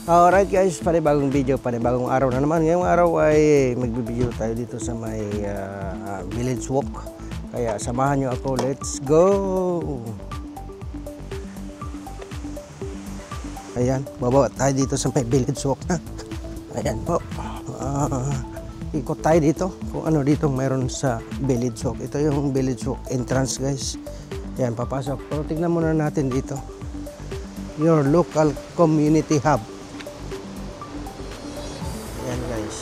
Alright guys, panibagong video, panibagong araw na naman. Ngayong araw ay magbibideo tayo dito sa may village walk. Kaya samahan nyo ako, let's go! Ayan, babawa tayo dito sa may village walk na. Ayan po. Ikot tayo dito kung ano dito mayroon sa village walk. Ito yung village walk entrance guys. Ayan, papasok. Pero tignan muna natin dito. Your local community hub. Ayan guys.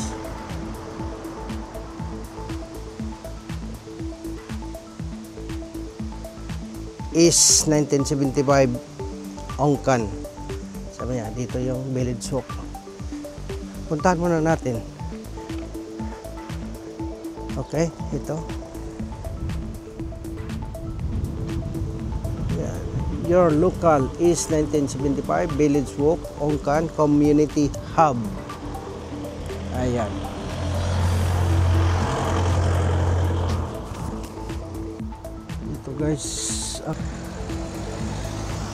Is 1975 Ongkan. Sabi niya, dito yung village walk. Puntahan muna natin. Okay, ito. Ayan. Your local is 1975 village walk Ongkan Community Hub. Ayan. Ito guys.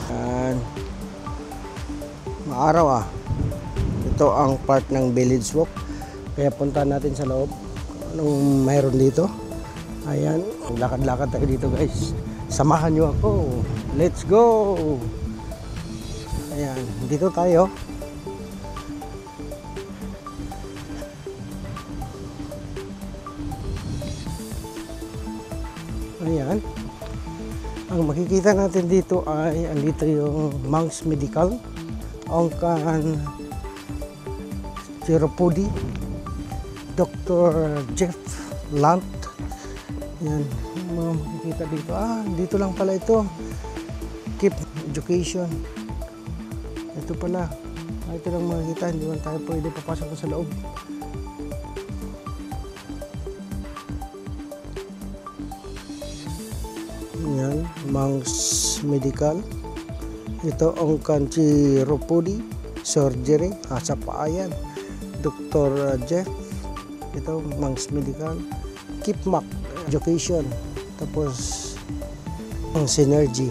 Ayan. Maaraw Ito ang part ng village walk. Kaya punta natin sa loob. Anong mayroon dito? Ayan. Lakad-lakad tayo dito guys. Samahan nyo ako. Let's go! Ayan. Dito tayo. Ayan. Ang makikita natin dito ay andito yung Monks Medical Ongkan Chiropody Dr. Jeff Lant. Ayan. Yung mga makikita dito. Dito lang pala ito. Keep Education. Ito pala. Ito lang makikita. Hindi man tayo pwede papasok sa loob. Yan, Monks Medical. Ito ang Chiropody Surgery. Sa paa yan. Dr. Jeff. Ito, Monks Medical. Kipmak Education. Tapos, ang Synergy.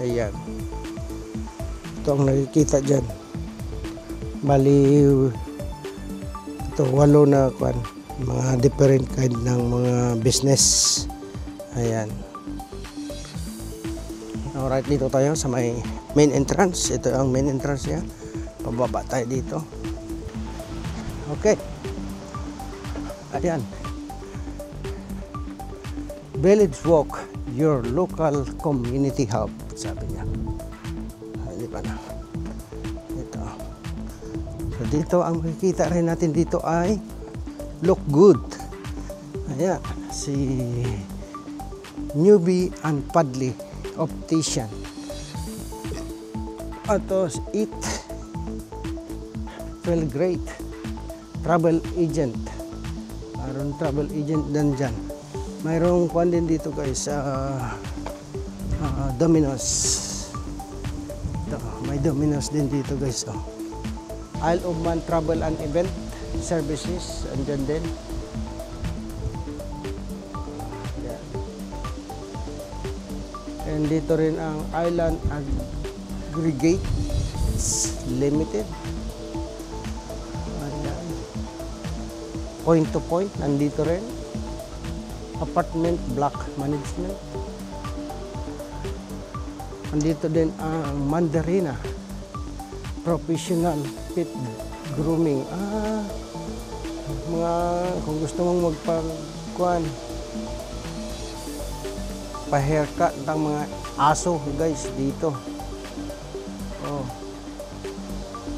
Ayan. Ito ang nakikita dyan. Bali, ito, 8 na kwan. Mga different kind ng mga business. Ayan. Alright, dito tayo sa may main entrance. Ito ang main entrance niya. Pababa tayo dito. Okay. Ayan. Village walk, your local community hub. Sabi niya. Hindi pa na. Ito. So dito, ang makikita rin natin dito ay look good. Ayan. Si Newbie and Padley Optician. Atos It Feel Great Travel Agent. Mayroon travel agent din dyan. Mayroong kwan din dito guys, Domino's. Ito, may Domino's din dito guys. Isle of Man Travel and Event Services, andyan din. And dito rin ang Island Aggregates Limited. Ayan. Point to Point, nandito rin. Apartment Block Management. Nandito din ang Mandarina Professional Pet Grooming. Mga kung gusto mong magpagkuhan, pa-haircut ng mga aso guys dito.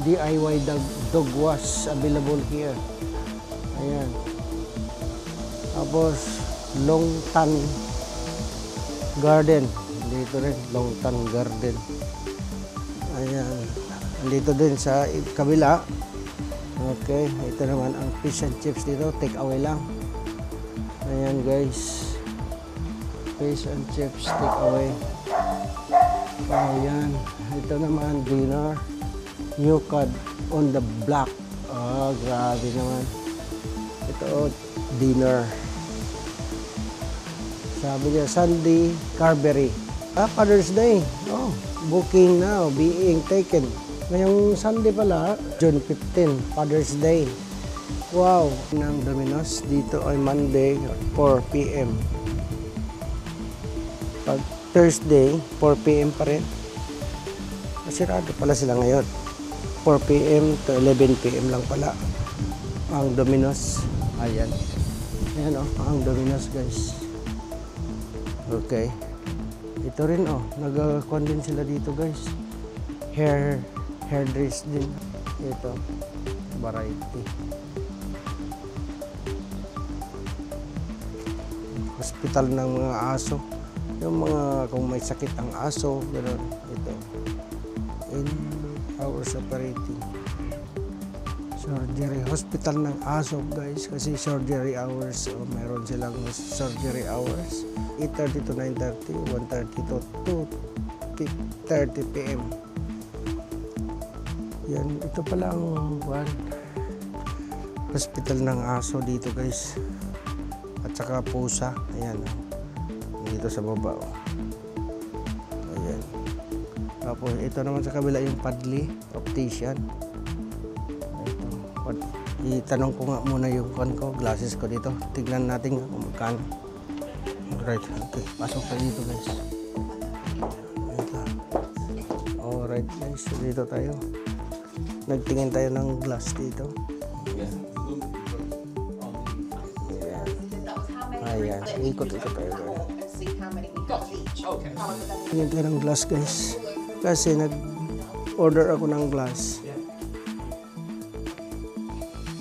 DIY dog wash available here. Ayan. Tapos Longtan Garden. Dito rin Longtan Garden. Ayan. Dito din sa kabila. Okay, ito naman ang fish and chips dito, take away lang. Ayan guys. Fish and chips take away. Ayan. Ito naman dinner. New card on the block. Grabe naman. Ito dinner. Sabi niya Sunday Carberry. Father's Day. Booking now being taken. Ngayong Sunday pala, June 15, Father's Day. Wow! Ng Domino's dito ay Monday, 4 p.m. Pag Thursday, 4 p.m. pa rin. Masirado pala sila ngayon. 4 p.m. to 11 p.m. lang pala ang Domino's. Ayan. Ayan ang Domino's guys. Okay. Ito rin nag-con din sila dito guys. Hair dress din. Ito. Variety. Hospital ng mga aso. Yung mga kung may sakit ang aso, gano'n. Ito. In hours operating. Surgery. Hospital ng aso guys. Kasi surgery hours. So, meron silang surgery hours. 8:30 to 9:30. 1:30 to 2:30 p.m. Yan. Ito pala ang hospital ng aso dito guys. At saka pusa. Ayan. Dito sa baba. Ayan. Tapos ito naman sa kabila yung Padli Optician. Ito. Itanong ko nga muna yung glasses ko dito. Tignan natin kung magkano. Alright. Okay. Pasok tayo dito guys. Alright guys. So dito tayo. Nagtingin tayo ng glass dito. Ayan. Ikot-ikot tayo. Tingin tayo ng glass guys. Kasi nag-order ako ng glass.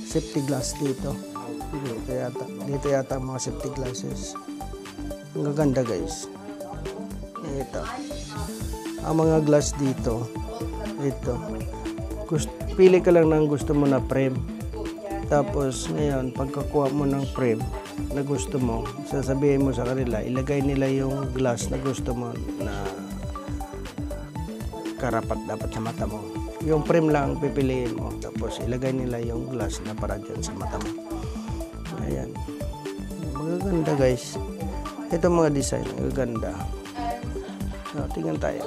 Safety glass dito. Dito yata ang mga safety glasses. Ang gaganda guys. Ito. Ang mga glass dito. Ito. Pili ka lang ng gusto mo na frame. Tapos ngayon, pagkakuha mo ng frame na gusto mo, sasabihin mo sa kanila, ilagay nila yung glass na gusto mo na karapat dapat sa mata mo. Yung frame lang pipiliin mo. Tapos ilagay nila yung glass na para dyan sa mata mo. Ayan. Magaganda guys. Ito mga design. Magaganda. So, tingnan tayo.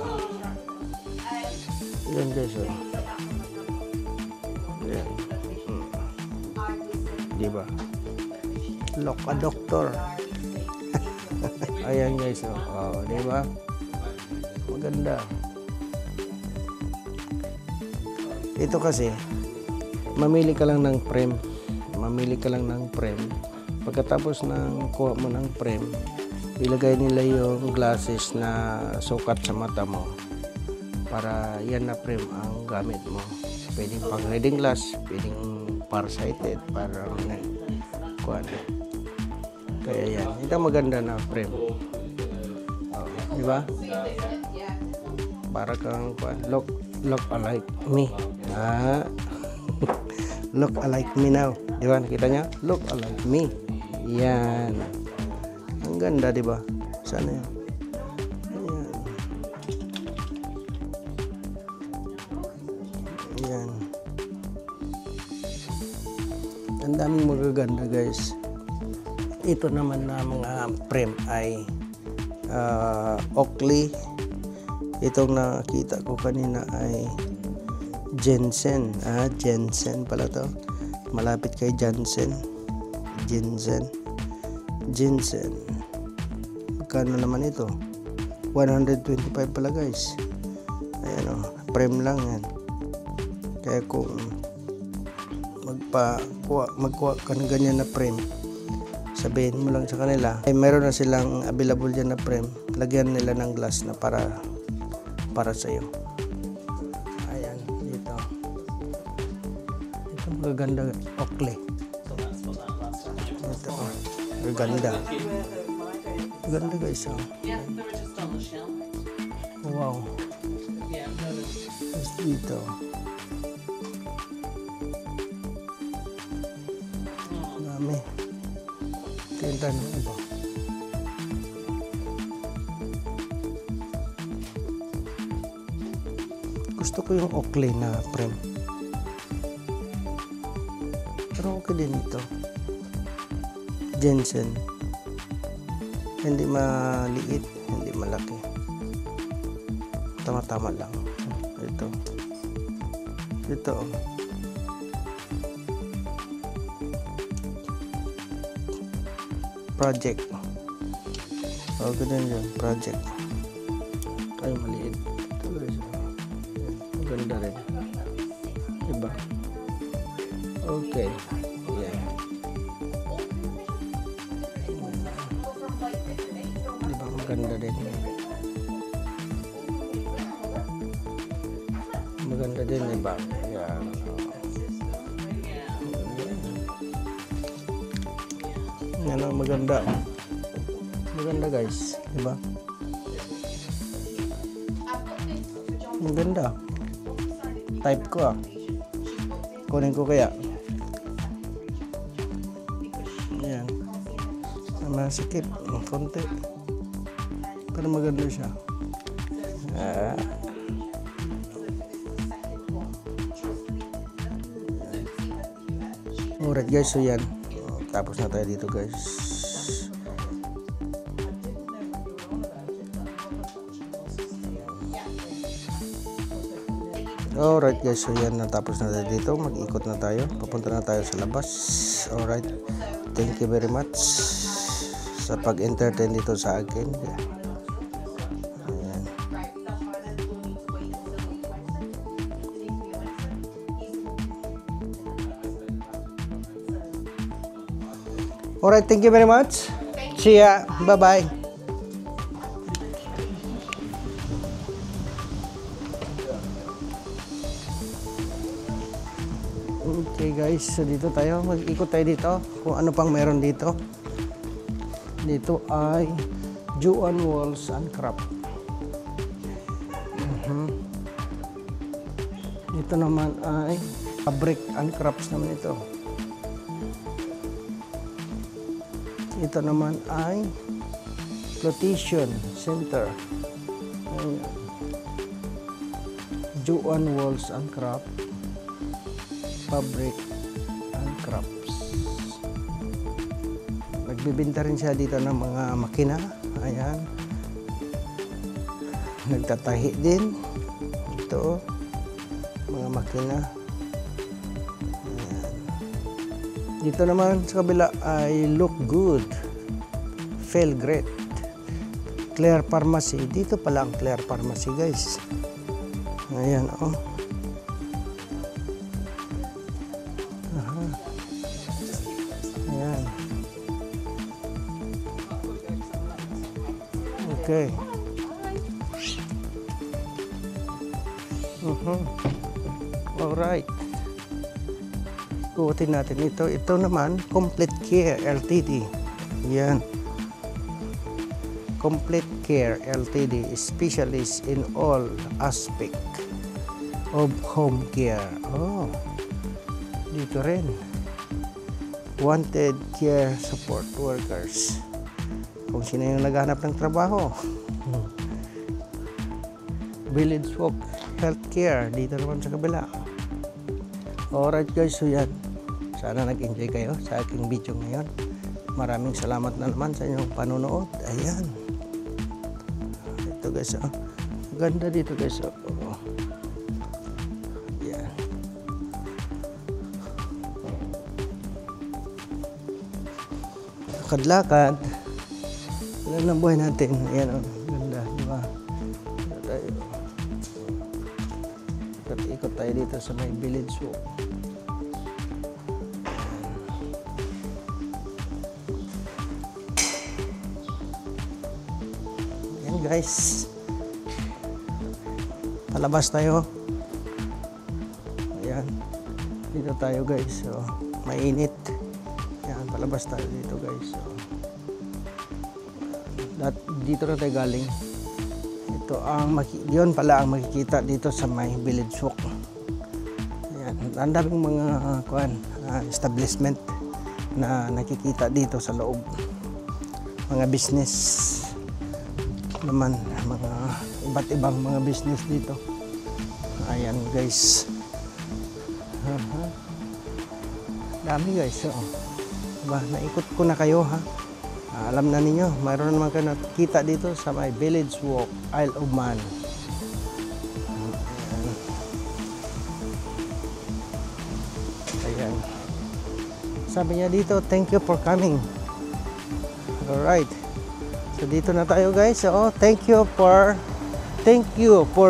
Ayan guys. Ayan. Diba? Look a doctor. Ayan guys. Diba? Maganda. Ito kasi, mamili ka lang ng frame. Mamili ka lang ng frame. Pagkatapos ng kuha mo ng frame, ilagay nila yung glasses na sukat sa mata mo. Para yan na frame ang gamit mo. Pwedeng pang reading glass, pwedeng farsighted, para kuha na. Kaya yan. Ito maganda na frame. Di ba? Para kang look alike me. Look alike me now. Di ba? Nakita niya? Look alike me. Yan. Ang ganda, di ba? Sana yan. Ayan. Ayan. Ang daming magaganda guys. Ito naman na mga frame ay Oakley. Itong nakita ko kanina ay Jensen. Jensen pala to. Malapit kay Jensen. Magkano naman ito? 125 pala guys. Ayan frame lang yan. Kaya kung magkuha ka ng ganyan na frame, sabihin mo lang sa kanila, ay meron na silang available dyan na frame. Lagyan nila ng glass na para sa iyo. Ayan, dito. Ito magaganda, Oakley. Ito, magaganda. Maganda guys. Wow. Tapos dito. Dami. Tinta ng iba. Gusto ko yung Oakley na frame. Pero okay din ito. Jensen. Hindi maliit, hindi malaki. Tama-tama lang. Ito. Ito. Project. Oh, ganun yun. Project. Ay, maliit. Ito guys. Maganda rin. Diba? Okay. Yan. Diba? Maganda rin. Maganda din, diba? Yan. Yan ang maganda. Maganda guys, diba? Maganda. Type ko ah. Kunin ko kaya. Ayan. Masikip. Konti. Pero maganda siya. Ah. Alright guys, so yan. Tapos na tayo dito guys. Alright guys, so yan, natapos na tayo dito. Mag-ikot na tayo. Papunta na tayo sa labas. Alright. Thank you very much sa pag-entertain dito sa akin. Ayan. Alright, thank you very much. See ya. Bye-bye. Okay guys, so dito tayo, mag-ikot tayo dito kung ano pang meron dito. Dito ay Juan Walls and Craft. Dito naman ay Fabric and Crafts naman ito. Ito naman ay Flotation Center. Ayan. Juan Walls and Craft, Fabric and Crafts. Nagbibinta rin siya dito ng mga makina. Ayan. Nagtatahi din. Ito. Mga makina. Ayan. Dito naman sa kabila ay Look Good, Feel Great, Claire Pharmacy. Dito pala ang Claire Pharmacy guys. Ayan oh. Ayan. Okay. Alright. Kukutin natin ito. Ito naman, Complete Care LTD. Ayan. Complete Care LTD, specialist in all aspect of home care. Oh. Dito rin. Wanted care support workers. Kung sino yung naghahanap ng trabaho. Village Walk Healthcare. Dito naman sa kabila. Alright guys, so yan. Sana nag-enjoy kayo sa aking video ngayon. Maraming salamat na naman sa inyong panonood. Ayan. Ito guys, oh. Ganda dito guys. Oh. Ayan. Lakad-lakad. Ilan ang buhay natin. Ayan, oh. Ganda, di ba? Ikot tayo dito sa may Village Walk. Ayan guys. Palabas tayo. Ayan. Dito tayo guys. So, mainit. Ayan, palabas tayo dito guys. So, dito na tayo galing. Ito ang yun pala ang makikita dito sa may Village Walk. Ayan, ang daming mga establishment na nakikita dito sa loob. Mga business naman, mga iba't ibang mga business dito. Ayan guys. Dami guys. So, diba, naikot ko na kayo ha. Alam na ninyo, mayroon naman kayo nakikita dito sa may Village Walk, Isle of Man. Sabi niya dito, thank you for coming. Alright. So dito na tayo guys. So thank you for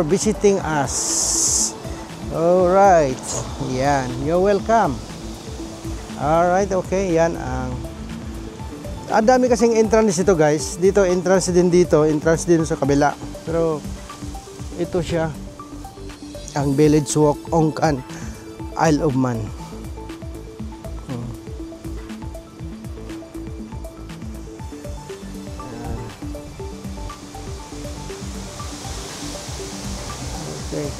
visiting us. Alright. Yan. You're welcome. Alright, okay. Yan ang dami kasing entrance dito guys. Dito entrance din dito, entrance din sa kabila. Pero ito siya ang Village Walk Ongkan, Isle of Man. Okay.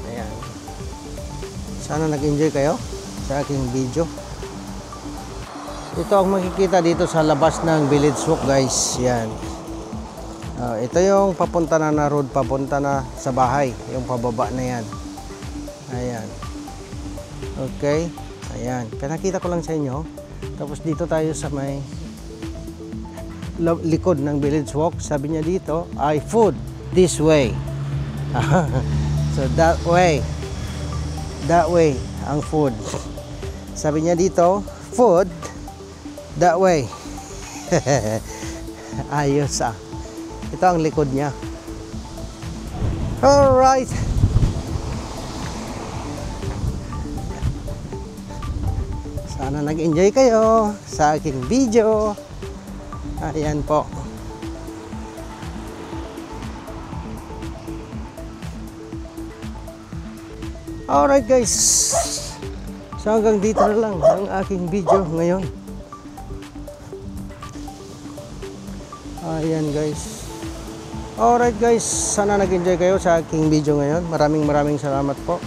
Ayan. Sana nag-enjoy kayo sa aking video. Ito ang makikita dito sa labas ng Village Walk guys. Yan. Ito yung papunta na road, papunta na sa bahay. Yung pababa na yan. Ayan. Okay. Ayan. Pinakita ko lang sa inyo. Tapos dito tayo sa may likod ng Village Walk. Sabi niya dito, I food this way. So that way. That way ang food. Sabi niya dito, food that way. Ayos ah. Ito ang likod niya. Alright. Sana nag-enjoy kayo sa aking video. Ayan po. Alright guys. So hanggang dito na lang ang aking video ngayon. Ayan guys. Alright guys, sana nag-enjoy kayo sa aking video ngayon. Maraming salamat po.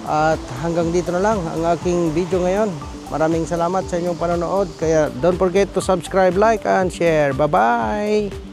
At hanggang dito na lang ang aking video ngayon. Maraming salamat sa inyong panonood. Kaya don't forget to subscribe, like, and share. Bye-bye!